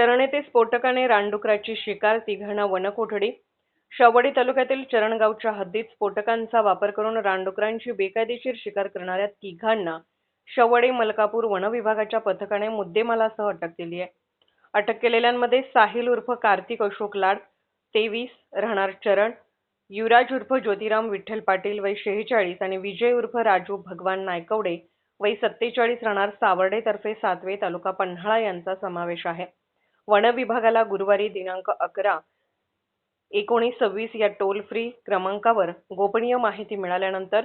चरण येथे स्फोटकाने रानडुकराची शिकार, तिघांना वनकोठडी. शावडी तालुक्यातील चरणगावच्या हद्दीत स्फोटकांचा वापर करून रानडुकरांची बेकायदेशीर शिकार करणाऱ्या तिघांना शावडी मलकापूर वन विभागाच्या पथकाने मुद्देमालासह अटक केली आहे. अटक केलेल्यांमध्ये साहिल उर्फ कार्तिक अशोक लाड 23 राहणार चरण, युवराज उर्फ ज्योतिराम विठ्ठल पाटील वय 46 आणि विजय उर्फ राजू भगवान नायकवडे वय 47 राहणार सावर्डे तर्फे सातवे तालुका पन्हाळा यांचा समावेश आहे. वन विभागाला गुरुवारी दिनांक 11/19/26 या टोल फ्री क्रमांकावर गोपनीय माहिती मिळाल्यानंतर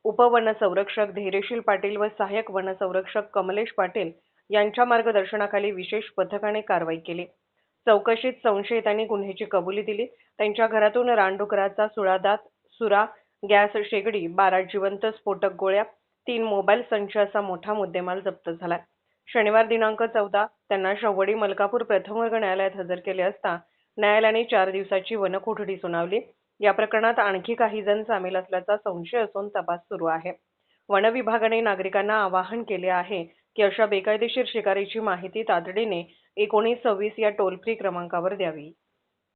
उपवनसंरक्षक धैर्यशील पाटील व सहाय्यक वनसंरक्षक कमलेश पाटील यांच्या मार्गदर्शनाखाली विशेष पथकाने कारवाई केली. चौकशीत संशयितांनी गुन्ह्याची कबुली दिली. त्यांच्या घरातून रानडुकराचा सुळादात, सुरा, गॅस शेगडी, 12 जिवंत स्फोटक गोळ्या, 3 मोबाईल संच असा मोठा मुद्देमाल जप्त झाला. शनिवार दिनांक 14 त्यांना शावडी मलकापूर प्रथम वर्ग न्यायालयात हजर केले असता न्यायालयाने 4 दिवसाची वनकोठडी सुनावली. या प्रकरणात आणखी काही जण सामील असल्याचा संशय असून तपास सुरू आहे. वन विभागाने नागरिकांना आवाहन केले आहे की अशा बेकायदेशीर शिकारीची माहिती तातडीने 1926 या टोल फ्री क्रमांकावर द्यावी.